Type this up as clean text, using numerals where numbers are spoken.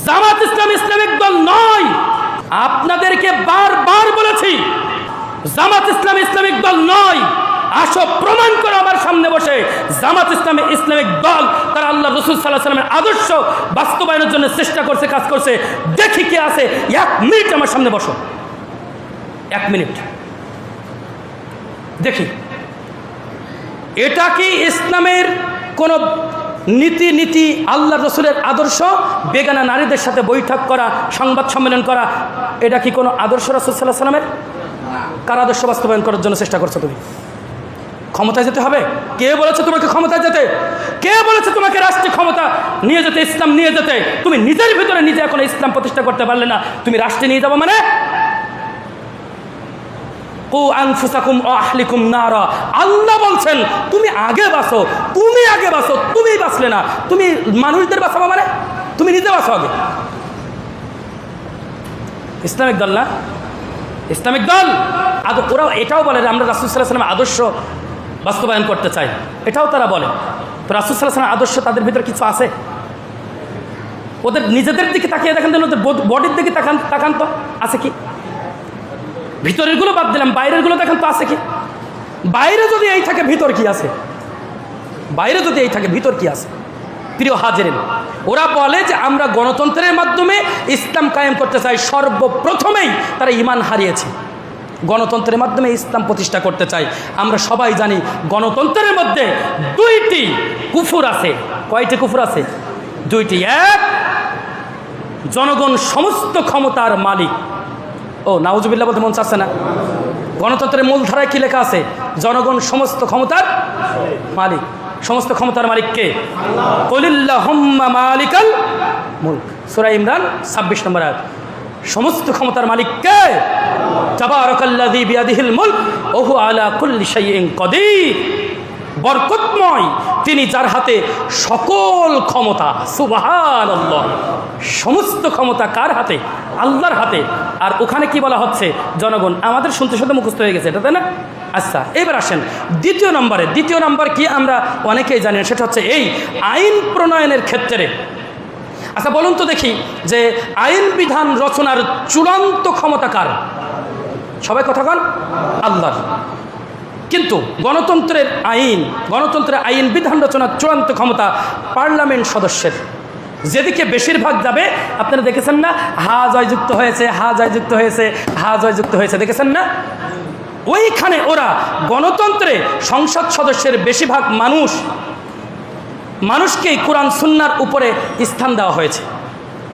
জামাত ইসলাম Islamic দল নয়। আপনাদেরকে বারবার বলেছি জামাত ইসলাম ইসলামিক দল নয়। আসো প্রমাণ করো আমার সামনে বসে জামাত ইসলামী ইসলামিক দল তারা আল্লাহ রাসূল সাল্লাল্লাহু আলাইহি ওয়াসাল্লামের আদর্শ বাস্তবায়নের জন্য চেষ্টা করছে, কাজ করছে। দেখি কে আছে। 1 মিনিট আমার সামনে বসো, 1 মিনিট দেখি এটা কি ইসলামের কোন নীতি আল্লাহ রসুলের আদর্শ? বেগানা নারীদের সাথে বৈঠক করা, সংবাদ সম্মেলন করা, এটা কি কোনো আদর্শ রাসূল সাল্লাল্লাহু আলাইহি ওয়াসাল্লামের? কার আদর্শ বাস্তবায়ন করার জন্য চেষ্টা করছো তুমি? ক্ষমতায় যেতে হবে? কে বলেছে তোমাকে ক্ষমতায় যেতে? কে বলেছে তোমাকে রাষ্ট্রীয় ক্ষমতা নিয়ে যেতে, ইসলাম নিয়ে যেতে? তুমি নিজের ভিতরে নিজে এখন ইসলাম প্রতিষ্ঠা করতে পারলে না, তুমি রাষ্ট্রে নিয়ে যাবো মানে? আল্লাহ বলছেন তুমি আগে বাঁচো, তুমি আগে বাঁচো। তুমি বাঁচলে না, তুমি মানুষদের বাঁচাবো মানে? তুমি নিজে বাঁচো আগে। ইসলামিক দল না, ইসলামিক দল ওরা এটাও বলে আমরা রাসূল সাল্লাল্লাহু আলাইহি ওয়াসাল্লামের আদর্শ বাস্তবায়ন করতে চাই, এটাও তারা বলে। তো রাসূল সাল্লাল্লাহু আলাইহি ওয়াসাল্লামের আদর্শ তাদের ভিতরে কিছু আছে? ওদের নিজেদের দিকে তাকিয়ে দেখেন, ওদের বডির দিকে তাকান তো আছে কি? ভিতরের গুলো বাদ দিলাম, বাইরের গুলো দেখেন তো আছে কি? বাইরে যদি এই থাকে ভিতর কি আছে? বাইরে যদি এই থাকে ভিতর কি আছে? প্রিয় হাজিরিন, ওরা বলে যে আমরা গণতন্ত্রের মাধ্যমে ইসলাম কায়েম করতে চাই। সর্বপ্রথমেই তারা ঈমান হারিয়েছে, গণতন্ত্রের মাধ্যমে ইসলাম প্রতিষ্ঠা করতে চাই। আমরা সবাই জানি গণতন্ত্রের মধ্যে 2টি কুফর আছে। কয়টি কুফর আছে? 2টি। এক, জনগণ সমস্ত ক্ষমতার মালিক। ও নাউজুবিল্লাহ বলতে মন চাচ্ছে না? গণতন্ত্রের মূলধারায় কি লেখা আছে? জনগণ সমস্ত ক্ষমতার মালিক। সমস্ত ক্ষমতার মালিক কে? কুলিল্লাহুম্মা মালিকাল মুলক, সূরা ইমরান 26 নম্বর আয়াত। সমস্ত ক্ষমতার মালিক কে? তাবারাকাল্লাযী বিয়াদিহিল মুলক ওয়া হুয়া আলা কুল্লি শাইইন কাদির। বরকতময় তিনি, যার হাতে সকল ক্ষমতা। সুবহানাল্লাহ। সমস্ত ক্ষমতা কার হাতে? আল্লাহর হাতে। আর ওখানে কি বলা হচ্ছে? জনগণ। আমাদের শুনতে শুনতে মুখস্থ হয়ে গেছে এটা, তাই না? আচ্ছা, এবার আসেন দ্বিতীয় নম্বরে। দ্বিতীয় নম্বর কি আমরা অনেকেই জানি, সেটা হচ্ছে এই আইন প্রণয়নের ক্ষেত্রে। আচ্ছা বলুন তো দেখি যে আইন বিধান রচনার চূড়ান্ত ক্ষমতা কার? সবাই কথা বল, আল্লাহর। কিন্তু গণতন্ত্রের আইন বিধান রচনার চূড়ান্ত ক্ষমতা পার্লামেন্ট সদস্যের। যেদিকে বেশিরভাগ যাবে, আপনারা দেখেছেন না, হা জয়যুক্ত হয়েছে, হা জয়যুক্ত হয়েছে, হা জয়যুক্ত হয়েছে, দেখেছেন না? ওইখানে ওরা গণতন্ত্রে সংসদ সদস্যের বেশিরভাগ মানুষকেই কোরআন সুন্নাহর উপরে স্থান দেওয়া হয়েছে।